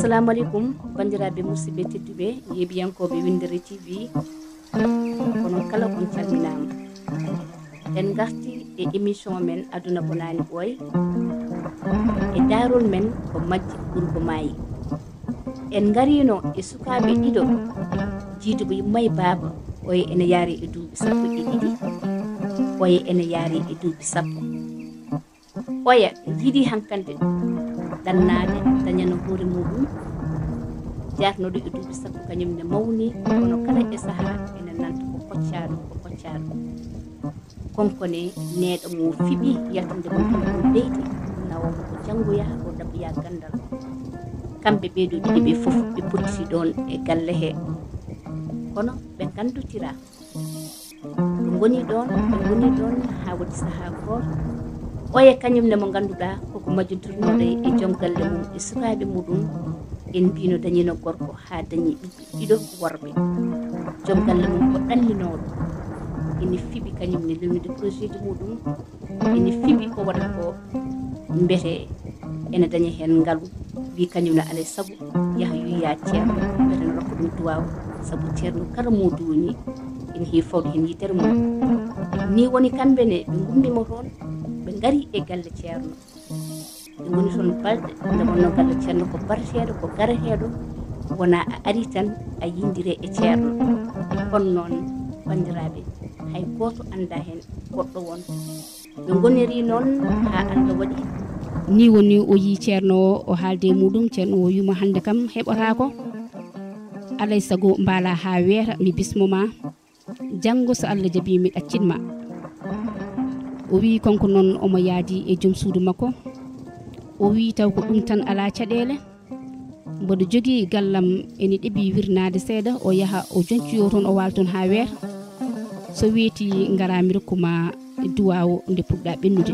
assalamu alaikum bandiraɓe musidɓe tedduɓe yeeɓiyankoɓe Windere TV kono kala on calminama en garti e émission men aduna bonani ɓooy e darol men ko majji ɓurgo maayi en garino e sukaɓe ɗiɗo jiiduɓe yummaye baaba oye ene yaari e duuɓi 12 oye ene yaari e duuɓi 10 oya jiiɗi hankande dannade dañano hoore muɗum jarnoɗo e duuɓi 10 kañumne mawni kono kala e saaha ene nanta ko koccaɗo konkone neeɗo mo fiɓi yaltinde mo ɗum leydi nawamo ko janggoya o ɗaɓɓoya gandal kamɓe ɓeeɗo ɗiɗi ɓe fof ɓe potti ɗon e galle he kono ɓe gandotira ɓe goni ɗon ha waɗi saaha goto oye kañumne mo ganduɗa koko majjotornoɗo e joom galle mum e sukaɓe muɗum en mbino dañino gorko ha dañi ɓiɓɓe ɗiɗo worɓe joom galle mum ko ɗanninoɗo ene fiɓi kañumne lelnude projet ji muɗum ene fiɓi ko waɗa ko mbete ene daña hen ngaalu wi kañumne alay saago yaaha yiya ceerno mbete no rokka ɗum duwaw saabu ceerno kala mo duwoni ene heewi fawde hen yitere mum ni woni kamɓene ɓe gummima toon ɓe gari e galle ceerno ɓe goni toon balɗe nde wonno galle ceerno ko barateɗo ko garateɗo wona a ari tan a yindire e ceerno kono noon bandiraɓe hay goto anda hen goɗɗo won ɓe goniri noon ha Allah waɗi ni woni o yi ceerno o haalde muɗum ceerno o yuma hande kam heɓotako alay saago mbala ha weeta mi bismoma janggo so Allah jaabi mi ɗaccinma o wi konko noon omo yaadi e joom suudu makko o wi taw ko ɗum tan ala caɗele mboɗo jogui gallam ene ɗeɓi wirnade seeɗa o yaaha o jonciyo toon o wala toon ha weeta so weeti garami rokkuma duwawo nde puɗɗa ɓennude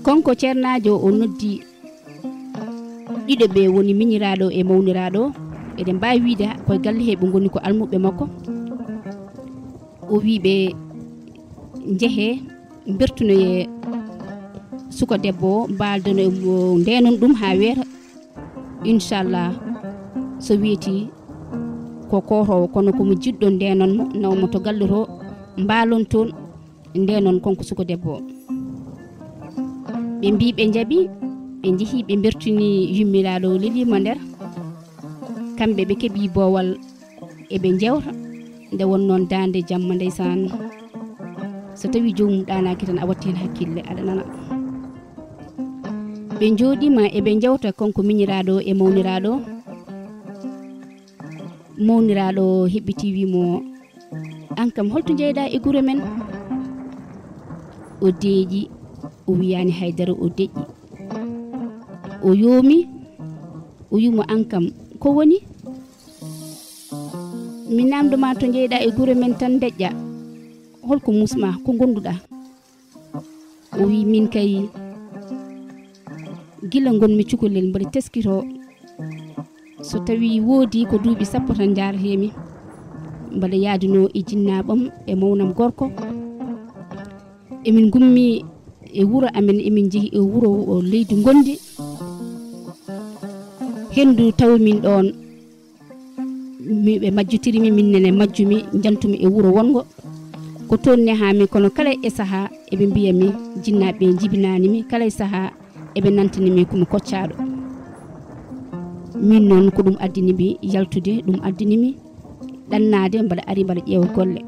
konko ceernajo o noddi ɗiɗo ɓe woni miñiraɗo e mawniraɗo eɗen mbawi wiide koye galle he ɓe goni ko almuɓe makko o wiɓe jeehe bertunoye suka debbo o mbaldono ndenon ɗum ha weeta inchallah so weeti ko kotowo kono komo jiɗɗo ndenon mo nawmo to galle to mbalon toon ndenon konko suka debbo o ɓe mbi ɓe jaaɓi ɓe jeehi ɓe bertuni yummiraɗo lelima nder kamɓe ɓe keeɓi boowal eɓe jewta nde won noon dande jamma ndeysan so tawi jomum ɗanaki tan a watti hen hakkille aɗa nana ɓe jooɗima eɓe jewta konko miñiraɗo e mawniraɗo heɓɓiti wimo an kam holto jeyɗa e guure men o deeƴi o wiyani haydara o deƴƴi o yoomi o yimo an kam ko woni mi namdoma to jeyɗa e guure men tan deƴƴa holko musma ko gonduɗa o wi min kay gila gonmi cukalel mbaɗa teskito so tawi woodi ko duuɓi 10 tan jaratemi mbaɗa yaaduno e jinnaɓam e mawnam gorko emin gummi e wuuro amen emin jeehi e wuuro o leydi gondi hendu tawmin ɗon ɓe majjotirimi minnene majjumi jantumi e wuuro wongo ko toon nehami kono kala e saaha eɓe mbiyami jinnaɓe jibinanimi kala e saaha eɓe nantinimi komi koccaɗo min noon ko ɗum addinimi yaltude ɗum addinimi ɗannade mbaɗa ari mbaɗa ƴeewa golle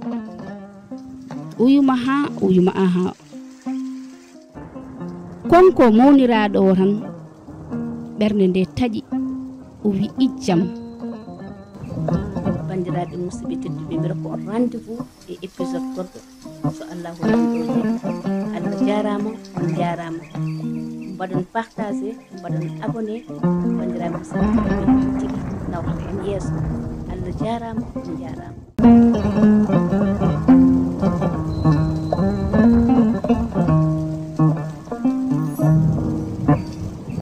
o yuma aha konko mawniraɗo o tan ɓernde nde taaƴi o wi ijjam bandiraɓe musidɓe tedduɓe mbira ko on rendez-vous e épisode goɗɗo so allahu randoji Allah jarama on jarama mbaɗon partagé mbaɗon abonné bandiraɓe musidɓe tedduɓe tigui nawata en yeeso Allah jarama on jarama